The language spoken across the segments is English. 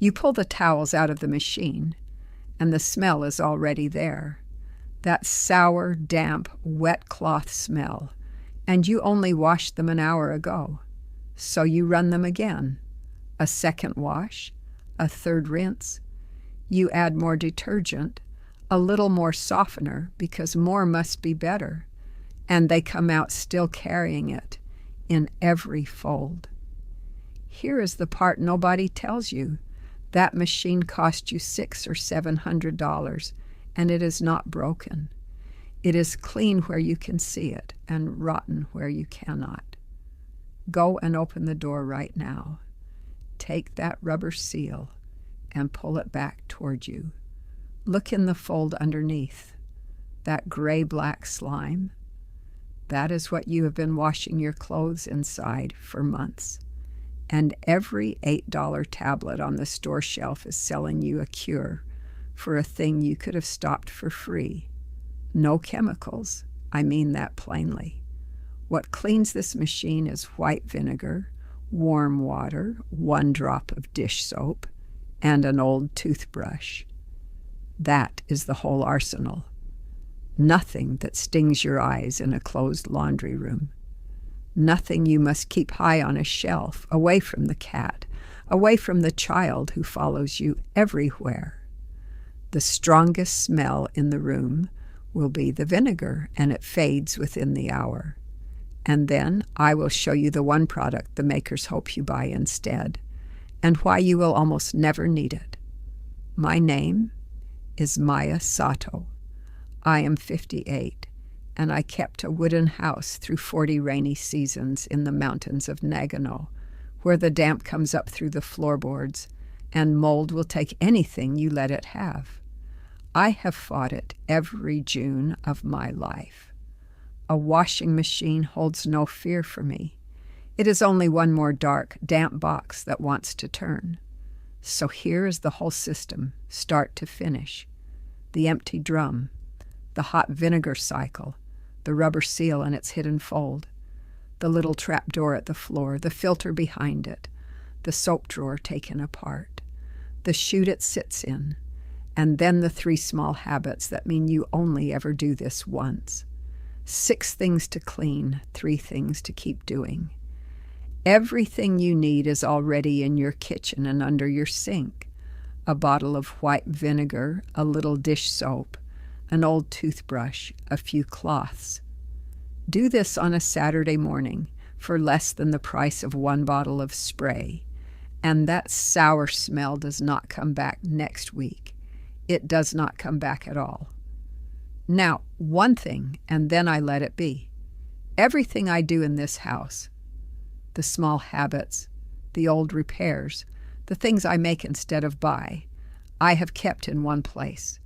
You pull the towels out of the machine, and the smell is already there. That sour, damp, wet cloth smell, and you only washed them an hour ago. So you run them again. A second wash, a third rinse. You add more detergent, a little more softener, because more must be better, and they come out still carrying it in every fold. Here is the part nobody tells you. That machine cost you $600 or $700, and it is not broken. It is clean where you can see it and rotten where you cannot. Go and open the door right now. Take that rubber seal and pull it back toward you. Look in the fold underneath. That gray-black slime. That is what you have been washing your clothes inside for months. And every $8 tablet on the store shelf is selling you a cure for a thing you could have stopped for free. No chemicals. I mean that plainly. What cleans this machine is white vinegar, warm water, 1 drop of dish soap, and an old toothbrush. That is the whole arsenal. Nothing that stings your eyes in a closed laundry room. Nothing you must keep high on a shelf, away from the cat, away from the child who follows you everywhere. The strongest smell in the room will be the vinegar, and it fades within the hour. And then I will show you the one product the makers hope you buy instead, and why you will almost never need it. My name is Maya Sato. I am 58, and I kept a wooden house through 40 rainy seasons in the mountains of Nagano, where the damp comes up through the floorboards, and mold will take anything you let it have. I have fought it every June of my life. A washing machine holds no fear for me. It is only one more dark, damp box that wants to turn. So here is the whole system, start to finish. The empty drum, the hot vinegar cycle, the rubber seal in its hidden fold, the little trap door at the floor, the filter behind it, the soap drawer taken apart, the chute it sits in, and then the 3 small habits that mean you only ever do this once. 6 things to clean, 3 things to keep doing. Everything you need is already in your kitchen and under your sink. A bottle of white vinegar, a little dish soap, an old toothbrush, a few cloths. Do this on a Saturday morning for less than the price of 1 bottle of spray, and that sour smell does not come back next week. It does not come back at all. Now, one thing, and then I let it be. Everything I do in this house, the small habits, the old repairs, the things I make instead of buy, I have kept in one place.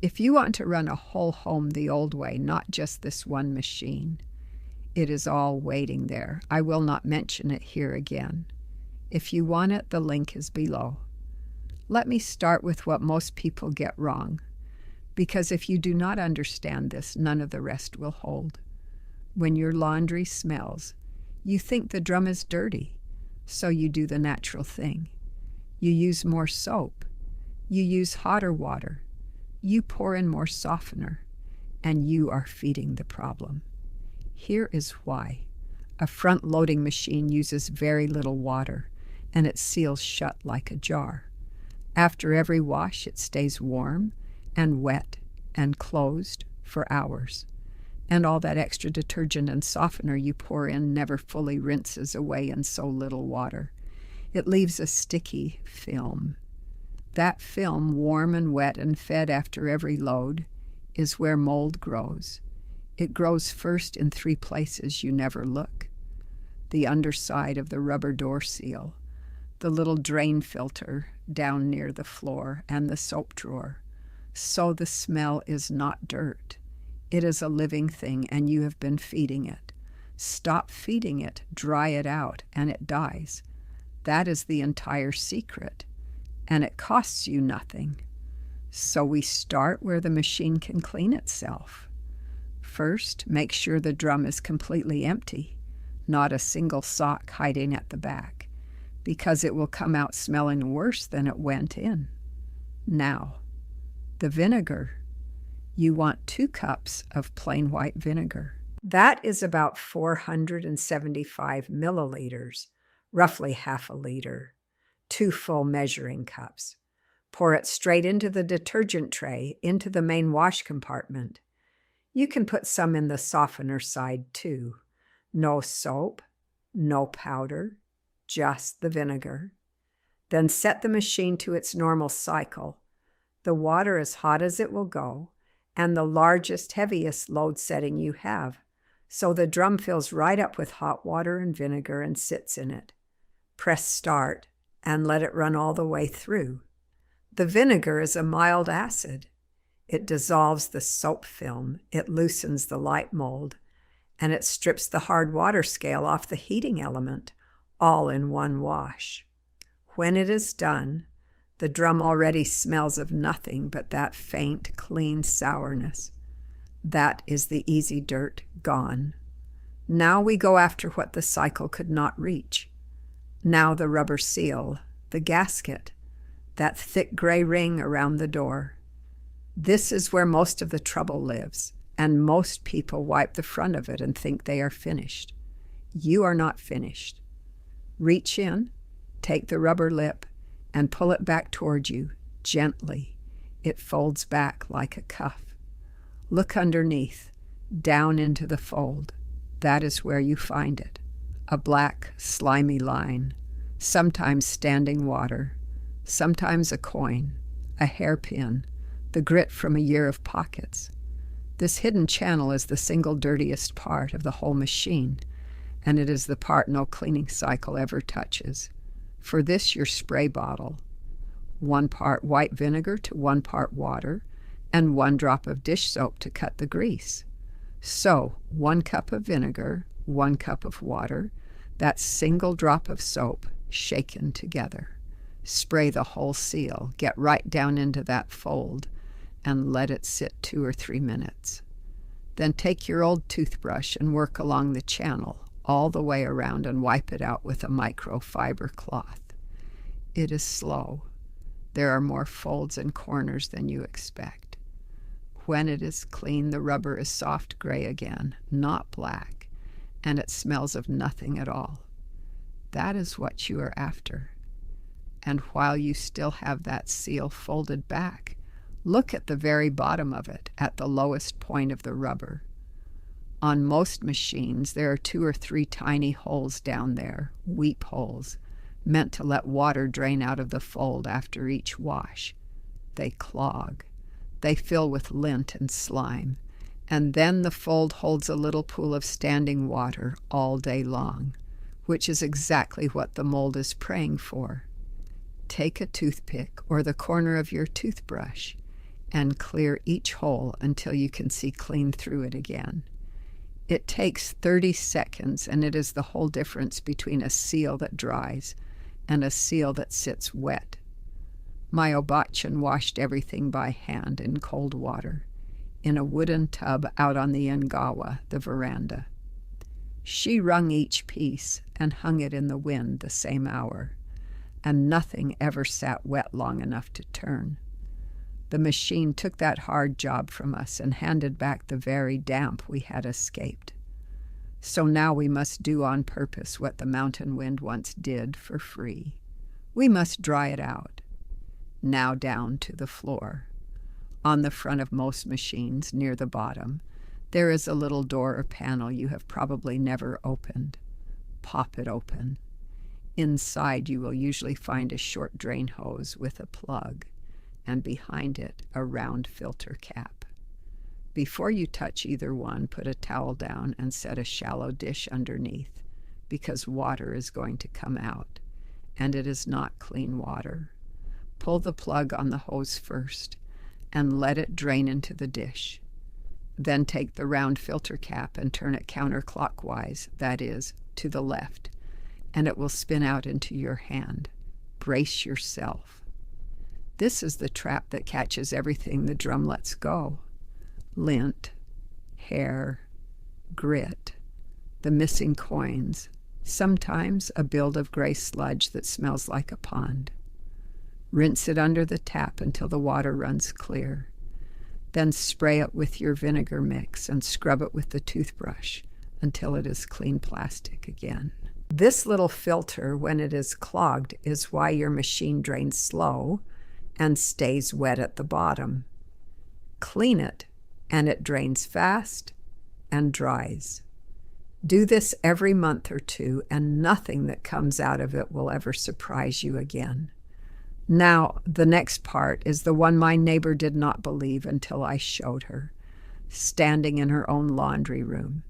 If you want to run a whole home the old way, not just this one machine, it is all waiting there. I will not mention it here again. If you want it, the link is below. Let me start with what most people get wrong, because if you do not understand this, none of the rest will hold. When your laundry smells, you think the drum is dirty, so you do the natural thing. You use more soap. You use hotter water. You pour in more softener, and you are feeding the problem. Here is why. A front-loading machine uses very little water, and it seals shut like a jar. After every wash, it stays warm and wet and closed for hours. And all that extra detergent and softener you pour in never fully rinses away in so little water. It leaves a sticky film. That film, warm and wet and fed after every load, is where mold grows. It grows first in 3 places you never look. The underside of the rubber door seal, the little drain filter down near the floor, and the soap drawer. So the smell is not dirt. It is a living thing, and you have been feeding it. Stop feeding it, dry it out, and it dies. That is the entire secret, and it costs you nothing. So we start where the machine can clean itself. First, make sure the drum is completely empty, not a single sock hiding at the back. because it will come out smelling worse than it went in. Now, the vinegar. You want 2 cups of plain white vinegar. That is about 475 milliliters, roughly half a liter, 2 full measuring cups. Pour it straight into the detergent tray, into the main wash compartment. You can put some in the softener side too. No soap, no powder, just the vinegar. Then set the machine to its normal cycle. The water as hot as it will go, and the largest, heaviest load setting you have, so the drum fills right up with hot water and vinegar and sits in it. Press start and let it run all the way through. The vinegar is a mild acid. It dissolves the soap film, it loosens the light mold, and it strips the hard water scale off the heating element, all in one wash. When it is done, the drum already smells of nothing but that faint, clean sourness. That is the easy dirt gone. Now we go after what the cycle could not reach. Now the rubber seal, the gasket, that thick gray ring around the door. This is where most of the trouble lives, and most people wipe the front of it and think they are finished. You are not finished. Reach in, take the rubber lip, and pull it back toward you, gently. It folds back like a cuff. Look underneath, down into the fold. That is where you find it. A black, slimy line, sometimes standing water, sometimes a coin, a hairpin, the grit from a year of pockets. This hidden channel is the single dirtiest part of the whole machine, and it is the part no cleaning cycle ever touches. For this, your spray bottle. 1 part white vinegar to 1 part water, and 1 drop of dish soap to cut the grease. So, 1 cup of vinegar, 1 cup of water, that single drop of soap shaken together. Spray the whole seal, get right down into that fold, and let it sit 2 or 3 minutes. Then take your old toothbrush and work along the channel, all the way around, and wipe it out with a microfiber cloth. It is slow. There are more folds and corners than you expect. When it is clean, the rubber is soft gray again, not black, and it smells of nothing at all. That is what you are after. And while you still have that seal folded back, look at the very bottom of it, at the lowest point of the rubber. On most machines, there are 2 or 3 tiny holes down there, weep holes, meant to let water drain out of the fold after each wash. They clog. They fill with lint and slime, and then the fold holds a little pool of standing water all day long, which is exactly what the mold is praying for. Take a toothpick or the corner of your toothbrush and clear each hole until you can see clean through it again. It takes 30 seconds, and it is the whole difference between a seal that dries and a seal that sits wet. My Obachan washed everything by hand in cold water, in a wooden tub out on the Ngawa, the veranda. She wrung each piece and hung it in the wind the same hour, and nothing ever sat wet long enough to turn. The machine took that hard job from us and handed back the very damp we had escaped. So now we must do on purpose what the mountain wind once did for free. We must dry it out. Now down to the floor. On the front of most machines, near the bottom, there is a little door or panel you have probably never opened. Pop it open. Inside you will usually find a short drain hose with a plug, and behind it a round filter cap. Before you touch either one, put a towel down and set a shallow dish underneath, because water is going to come out, and it is not clean water. Pull the plug on the hose first, and let it drain into the dish. Then take the round filter cap and turn it counterclockwise, that is, to the left, and it will spin out into your hand. Brace yourself. This is the trap that catches everything the drum lets go. Lint, hair, grit, the missing coins, sometimes a build of gray sludge that smells like a pond. Rinse it under the tap until the water runs clear. Then spray it with your vinegar mix and scrub it with the toothbrush until it is clean plastic again. This little filter, when it is clogged, is why your machine drains slow and stays wet at the bottom. Clean it, and it drains fast and dries. Do this every month or two, and nothing that comes out of it will ever surprise you again. Now, the next part is the one my neighbor did not believe until I showed her, standing in her own laundry room.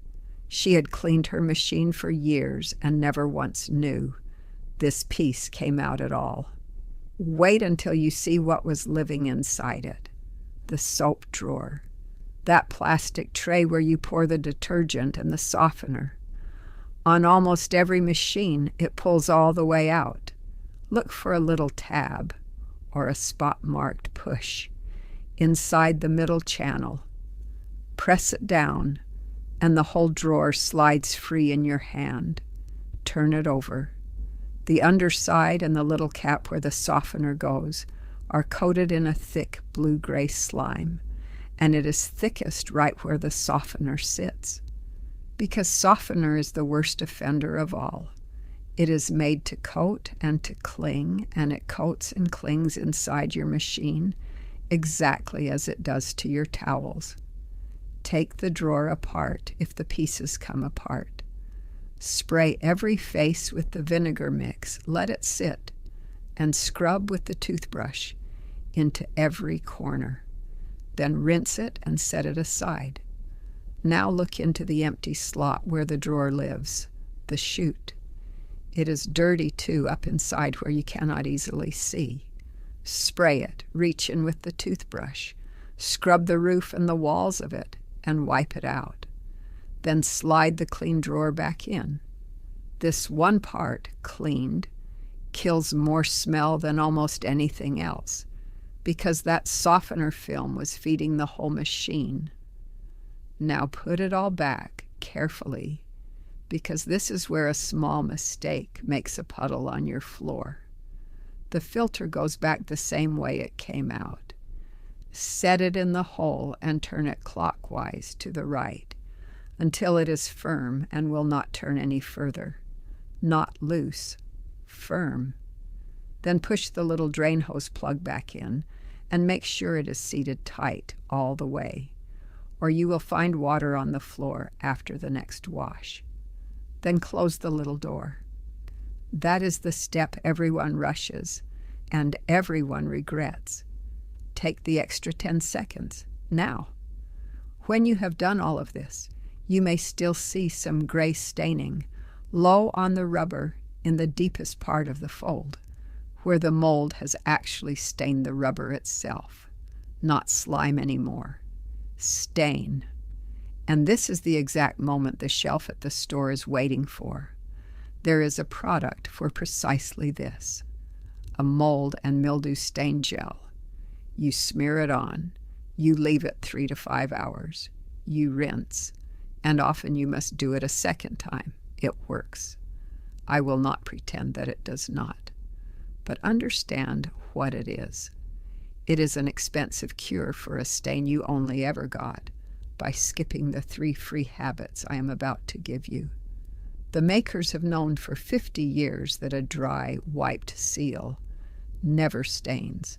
She had cleaned her machine for years and never once knew this piece came out at all. Wait until you see what was living inside it. The soap drawer. That plastic tray where you pour the detergent and the softener. On almost every machine, it pulls all the way out. Look for a little tab or a spot-marked push inside the middle channel. Press it down, and the whole drawer slides free in your hand. Turn it over. The underside and the little cap where the softener goes are coated in a thick blue-gray slime, and it is thickest right where the softener sits, because softener is the worst offender of all. It is made to coat and to cling, and it coats and clings inside your machine exactly as it does to your towels. Take the drawer apart if the pieces come apart. Spray every face with the vinegar mix, let it sit, and scrub with the toothbrush into every corner. Then rinse it and set it aside. Now look into the empty slot where the drawer lives, the chute. It is dirty, too, up inside where you cannot easily see. Spray it, reach in with the toothbrush, scrub the roof and the walls of it, and wipe it out. Then slide the clean drawer back in. This one part, cleaned, kills more smell than almost anything else, because that softener film was feeding the whole machine. Now put it all back carefully, because this is where a small mistake makes a puddle on your floor. The filter goes back the same way it came out. Set it in the hole and turn it clockwise to the right until it is firm and will not turn any further. Not loose, firm. Then push the little drain hose plug back in and make sure it is seated tight all the way, or you will find water on the floor after the next wash. Then close the little door. That is the step everyone rushes and everyone regrets. Take the extra 10 seconds now. When you have done all of this, you may still see some gray staining low on the rubber in the deepest part of the fold, where the mold has actually stained the rubber itself, not slime anymore. Stain. And this is the exact moment the shelf at the store is waiting for. There is a product for precisely this, a mold and mildew stain gel. You smear it on, you leave it 3 to 5 hours, you rinse, and often you must do it a second time. It works. I will not pretend that it does not, but understand what it is. It is an expensive cure for a stain you only ever got by skipping the 3 free habits I am about to give you. The makers have known for 50 years that a dry, wiped seal never stains.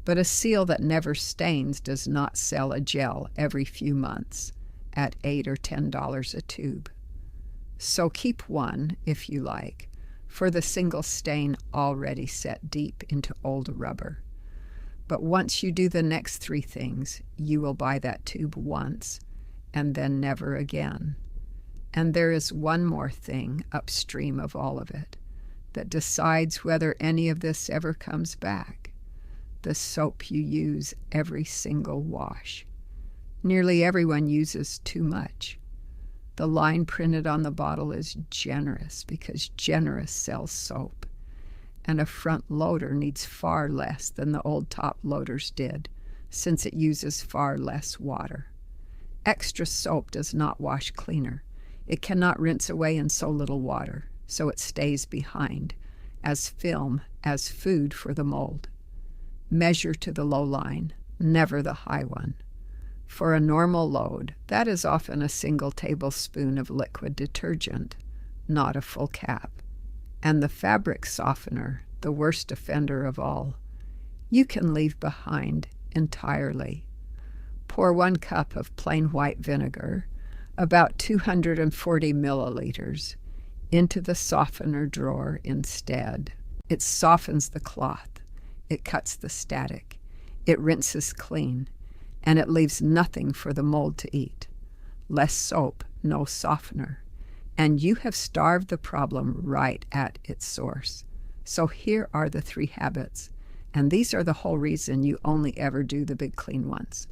But a seal that never stains does not sell a gel every few months at $8 or $10 a tube. So keep one, if you like, for the single stain already set deep into old rubber. But once you do the next 3 things, you will buy that tube once and then never again. And there is one more thing upstream of all of it that decides whether any of this ever comes back: the soap you use every single wash. Nearly everyone uses too much. The line printed on the bottle is generous because generous sells soap, and a front loader needs far less than the old top loaders did, since it uses far less water. Extra soap does not wash cleaner. It cannot rinse away in so little water. so it stays behind, as film, as food for the mold. Measure to the low line, never the high one. For a normal load, that is often a single tablespoon of liquid detergent, not a full cap. And the fabric softener, the worst offender of all, you can leave behind entirely. Pour 1 cup of plain white vinegar, about 240 milliliters, into the softener drawer instead. It softens the cloth, it cuts the static, it rinses clean, and it leaves nothing for the mold to eat. Less soap, no softener, and you have starved the problem right at its source. So here are the 3 habits, and these are the whole reason you only ever do the big clean ones.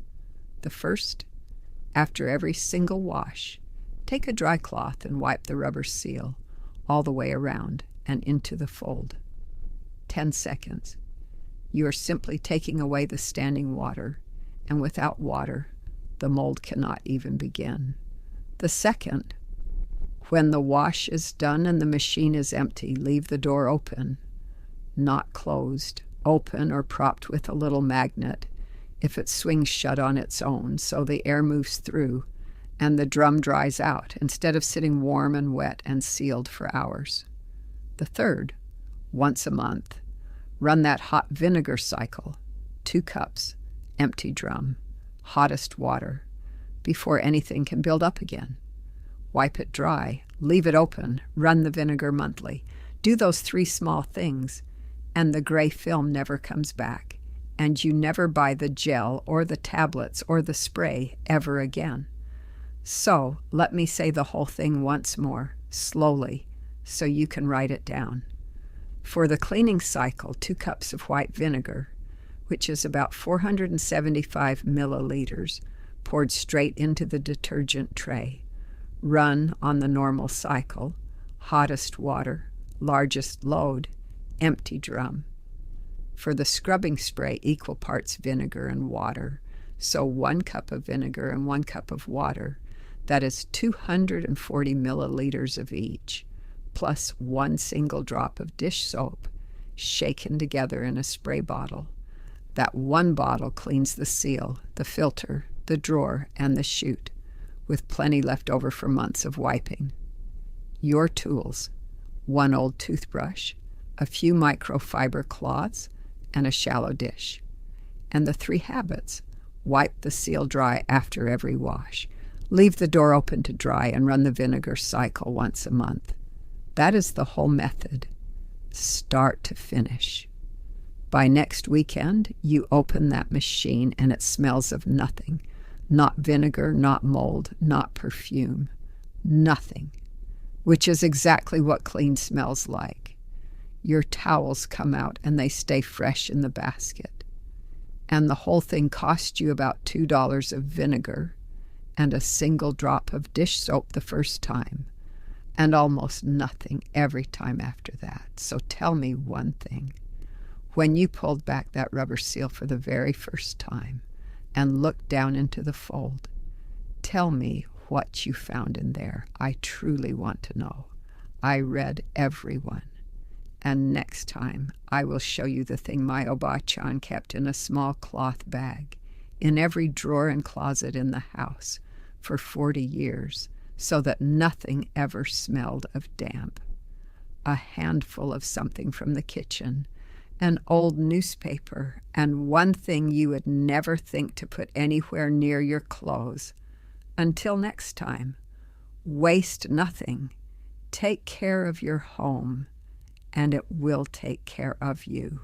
The first, after every single wash, take a dry cloth and wipe the rubber seal all the way around and into the fold. 10 seconds. You are simply taking away the standing water, and without water, the mold cannot even begin. The second, when the wash is done and the machine is empty, leave the door open, not closed, open or propped with a little magnet if it swings shut on its own so the air moves through and the drum dries out instead of sitting warm and wet and sealed for hours. The third, once a month, run that hot vinegar cycle, 2 cups, empty drum, hottest water, before anything can build up again. Wipe it dry, leave it open, run the vinegar monthly. Do those 3 small things, and the gray film never comes back, and you never buy the gel or the tablets or the spray ever again. So let me say the whole thing once more, slowly, so you can write it down. For the cleaning cycle, 2 cups of white vinegar, which is about 475 milliliters, poured straight into the detergent tray. Run on the normal cycle, hottest water, largest load, empty drum. For the scrubbing spray, equal parts vinegar and water. So 1 cup of vinegar and 1 cup of water. That is 240 milliliters of each, plus 1 single drop of dish soap, shaken together in a spray bottle. That 1 bottle cleans the seal, the filter, the drawer, and the chute, with plenty left over for months of wiping. Your tools: 1 old toothbrush, a few microfiber cloths, and a shallow dish. And the 3 habits: wipe the seal dry after every wash, leave the door open to dry, and run the vinegar cycle once a month. That is the whole method, start to finish. By next weekend, you open that machine and it smells of nothing. Not vinegar, not mold, not perfume. Nothing. Which is exactly what clean smells like. Your towels come out and they stay fresh in the basket. And the whole thing cost you about $2 of vinegar and a single drop of dish soap the first time, and almost nothing every time after that. So tell me one thing. When you pulled back that rubber seal for the very first time and looked down into the fold, tell me what you found in there. I truly want to know. I read every one. And next time, I will show you the thing my Oba-chan kept in a small cloth bag in every drawer and closet in the house for 40 years, so that nothing ever smelled of damp. A handful of something from the kitchen, an old newspaper, and one thing you would never think to put anywhere near your clothes. Until next time, waste nothing. Take care of your home, and it will take care of you.